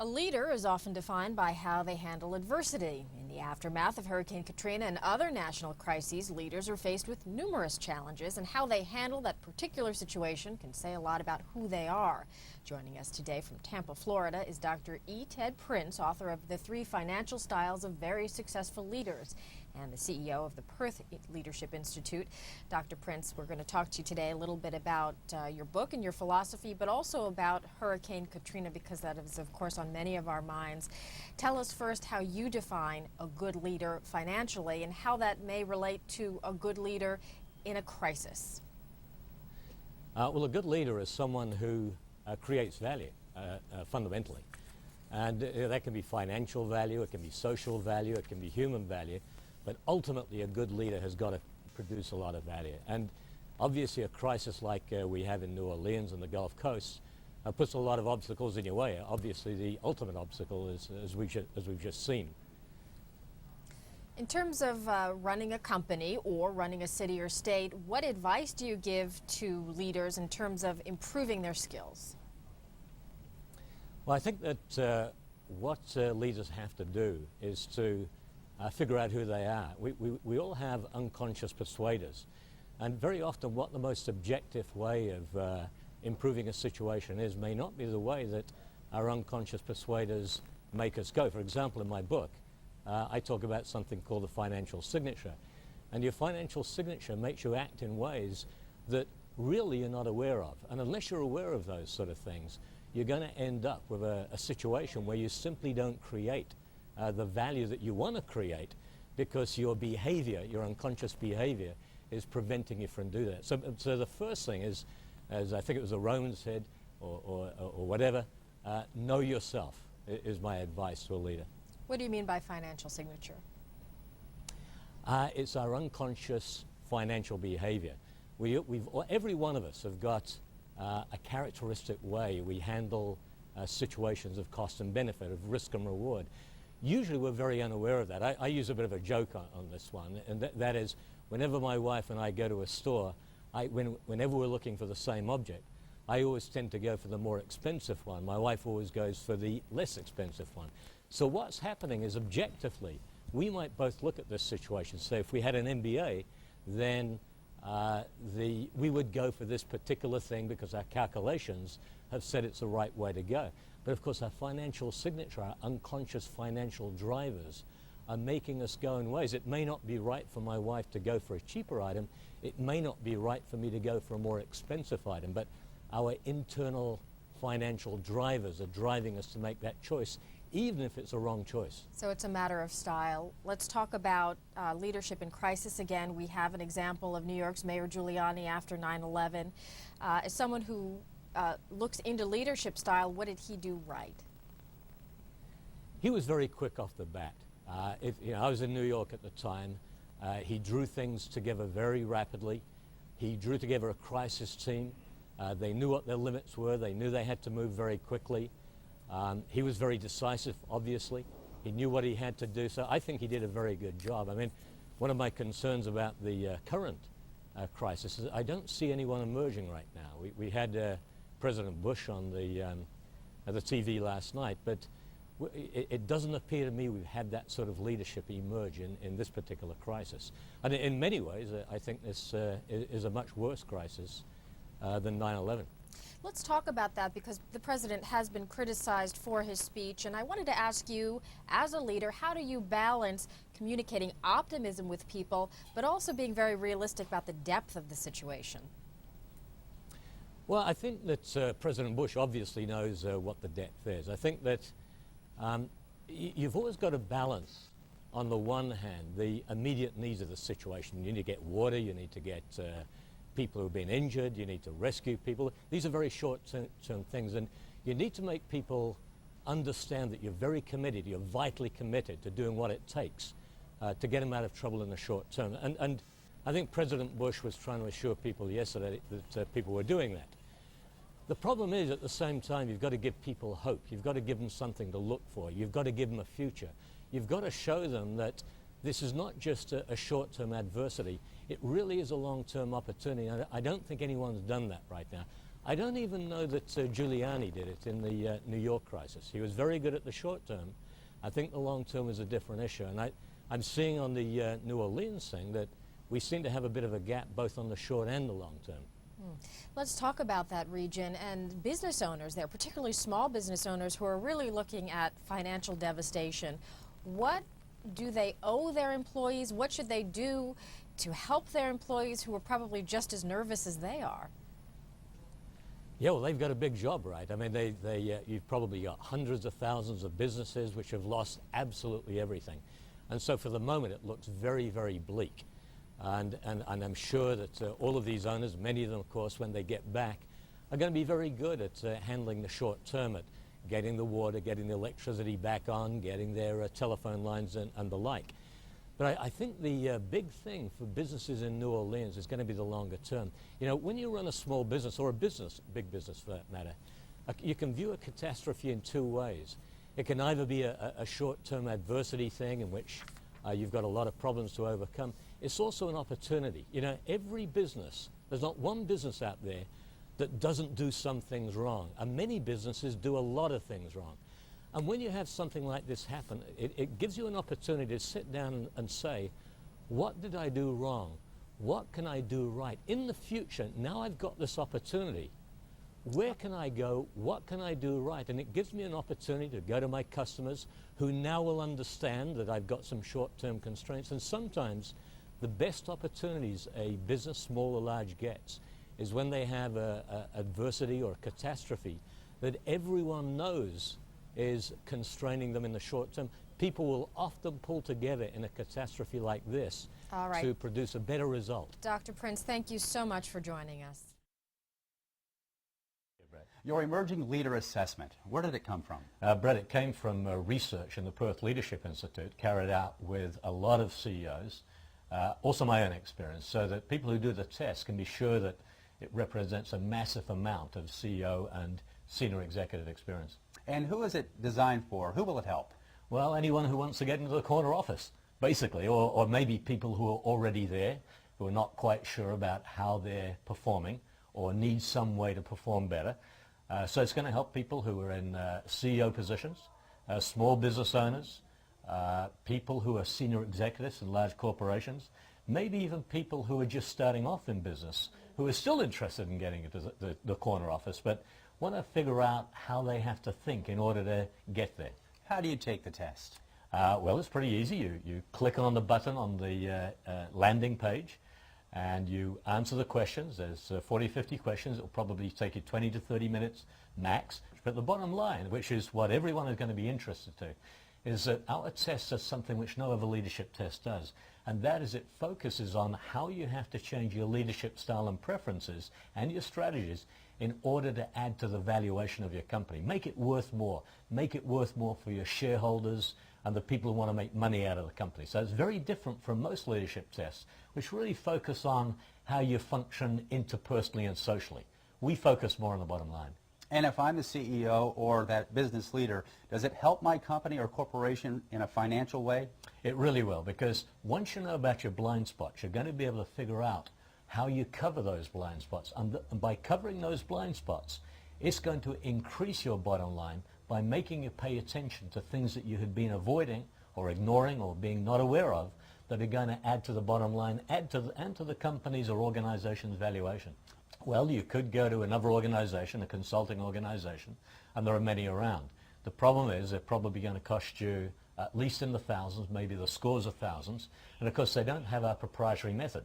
A leader is often defined by how they handle adversity. In the aftermath of Hurricane Katrina and other national crises, leaders are faced with numerous challenges, and how they handle that particular situation can say a lot about who they are. Joining us today from Tampa, Florida is Dr. E. Ted Prince, author of The 3 Financial Styles of Very Successful Leaders, and the CEO of the Perth Leadership Institute. Dr. Prince, we're going to talk to you today a little bit about your book and your philosophy, but also about Hurricane Katrina, because that is, of course, on many of our minds. Tell us first how you define a good leader financially and how that may relate to a good leader in a crisis. Well, a good leader is someone who creates value, fundamentally. And that can be financial value, it can be social value, it can be human value. But ultimately, a good leader has got to produce a lot of value. And obviously, a crisis like we have in New Orleans and the Gulf Coast puts a lot of obstacles in your way. Obviously, the ultimate obstacle is, as we've just seen. In terms of running a company or running a city or state, what advice do you give to leaders in terms of improving their skills? Well, I think that what leaders have to do is to figure out who they are. We all have unconscious persuaders, and very often what the most objective way of improving a situation is may not be the way that our unconscious persuaders make us go. For example, in my book, I talk about something called the financial signature, and your financial signature makes you act in ways that really you're not aware of, and unless you're aware of those sort of things, you're going to end up with a situation where you simply don't create the value that you want to create because your behavior, your unconscious behavior, is preventing you from doing that. So the first thing is, as I think it was the Romans said, or whatever, know yourself is my advice to a leader. What do you mean by financial signature? It's our unconscious financial behavior. Every one of us have got a characteristic way we handle situations of cost and benefit, of risk and reward. Usually we're very unaware of that. I use a bit of a joke on this one, and that is, whenever my wife and I go to a store, whenever we're looking for the same object, I always tend to go for the more expensive one. My wife always goes for the less expensive one. So what's happening is, objectively, we might both look at this situation. So if we had an MBA, then we would go for this particular thing because our calculations have said it's the right way to go. But of course, our financial signature, our unconscious financial drivers, are making us go in ways. It may not be right for my wife to go for a cheaper item. It may not be right for me to go for a more expensive item. But our internal financial drivers are driving us to make that choice, even if it's a wrong choice. So it's a matter of style. Let's talk about leadership in crisis again. We have an example of New York's Mayor Giuliani after 9/11. As someone who looks into leadership style, what did he do right? He was very quick off the bat. I was in New York at the time. He drew things together very rapidly. He drew together a crisis team. They knew what their limits were. They knew they had to move very quickly. He was very decisive, obviously. He knew what he had to do, so I think he did a very good job. I mean, one of my concerns about the current crisis is I don't see anyone emerging right now. We had President Bush on the TV last night, but it doesn't appear to me we've had that sort of leadership emerge in this particular crisis. And in many ways, I think this is a much worse crisis than 9/11. Let's talk about that, because the president has been criticized for his speech, and I wanted to ask you, as a leader, how do you balance communicating optimism with people, but also being very realistic about the depth of the situation? Well, I think that President Bush obviously knows what the depth is. I think that you've always got to balance, on the one hand, the immediate needs of the situation. You need to get water, you need to get people who've been injured, you need to rescue people. These are very short-term things, and you need to make people understand that you're very committed, you're vitally committed to doing what it takes to get them out of trouble in the short term. And I think President Bush was trying to assure people yesterday that people were doing that. The problem is, at the same time, you've got to give people hope. You've got to give them something to look for. You've got to give them a future. You've got to show them that this is not just a short-term adversity. It really is a long-term opportunity. I don't think anyone's done that right now. I don't even know that Giuliani did it in the New York crisis. He was very good at the short term. I think the long term is a different issue. And I'm seeing on the New Orleans thing that we seem to have a bit of a gap both on the short and the long term. Let's talk about that region and business owners there, particularly small business owners who are really looking at financial devastation. What do they owe their employees? What should they do to help their employees who are probably just as nervous as they are? Yeah, well, they've got a big job, right? I mean, you've probably got hundreds of thousands of businesses which have lost absolutely everything. And so for the moment, it looks very, very bleak. And I'm sure that all of these owners, many of them, of course, when they get back, are going to be very good at handling the short term, at getting the water, getting the electricity back on, getting their telephone lines and the like. But I think the big thing for businesses in New Orleans is going to be the longer term. You know, when you run a small business, or a business, big business for that matter, you can view a catastrophe in two ways. It can either be a short-term adversity thing in which you've got a lot of problems to overcome. It's also an opportunity. You know, every business, there's not one business out there that doesn't do some things wrong. And many businesses do a lot of things wrong. And when you have something like this happen, it gives you an opportunity to sit down and say, what did I do wrong? What can I do right? In the future, now I've got this opportunity. Where can I go? What can I do right? And it gives me an opportunity to go to my customers who now will understand that I've got some short-term constraints. And sometimes the best opportunities a business, small or large, gets is when they have adversity or a catastrophe that everyone knows is constraining them in the short term. People will often pull together in a catastrophe like this to produce a better result. Dr. Prince, thank you so much for joining us. Your emerging leader assessment, where did it come from? Brett, it came from research in the Perth Leadership Institute carried out with a lot of CEOs, also my own experience, so that people who do the test can be sure that it represents a massive amount of CEO and senior executive experience. And who is it designed for? Who will it help? Well, anyone who wants to get into the corner office, basically, or maybe people who are already there, who are not quite sure about how they're performing or need some way to perform better. So it's going to help people who are in CEO positions, small business owners, people who are senior executives in large corporations, maybe even people who are just starting off in business, who are still interested in getting into the corner office, but want to figure out how they have to think in order to get there. How do you take the test? Well, it's pretty easy. You click on the button on the landing page and you answer the questions. There's 40, 50 questions. It will probably take you 20 to 30 minutes max. But the bottom line, which is what everyone is going to be interested to, is that our test does something which no other leadership test does. And that is it focuses on how you have to change your leadership style and preferences and your strategies in order to add to the valuation of your company. Make it worth more. Make it worth more for your shareholders and the people who want to make money out of the company. So it's very different from most leadership tests, which really focus on how you function interpersonally and socially. We focus more on the bottom line. And if I'm the CEO or that business leader, does it help my company or corporation in a financial way? It really will, because once you know about your blind spots, you're going to be able to figure out how you cover those blind spots. And by covering those blind spots, it's going to increase your bottom line by making you pay attention to things that you had been avoiding or ignoring or being not aware of that are going to add to the bottom line, and to the company's or organization's valuation. Well, you could go to another organization, a consulting organization, and there are many around. The problem is they're probably going to cost you at least in the thousands, maybe the scores of thousands, and of course they don't have our proprietary method.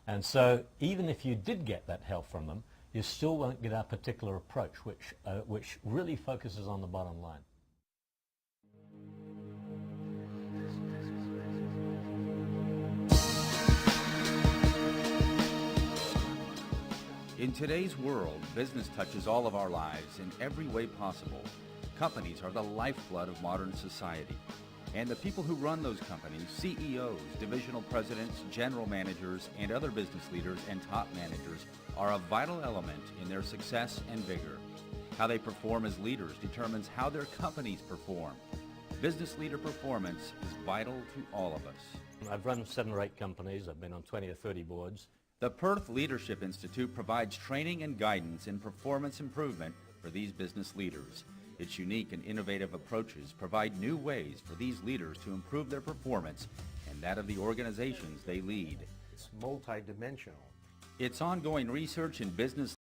And so even if you did get that help from them, you still won't get our particular approach, which really focuses on the bottom line. In today's world, business touches all of our lives in every way possible. Companies are the lifeblood of modern society. And the people who run those companies, CEOs, divisional presidents, general managers, and other business leaders and top managers are a vital element in their success and vigor. How they perform as leaders determines how their companies perform. Business leader performance is vital to all of us. I've run 7 or 8 companies. I've been on 20 or 30 boards. The Perth Leadership Institute provides training and guidance in performance improvement for these business leaders. Its unique and innovative approaches provide new ways for these leaders to improve their performance and that of the organizations they lead. It's multidimensional. Its ongoing research in business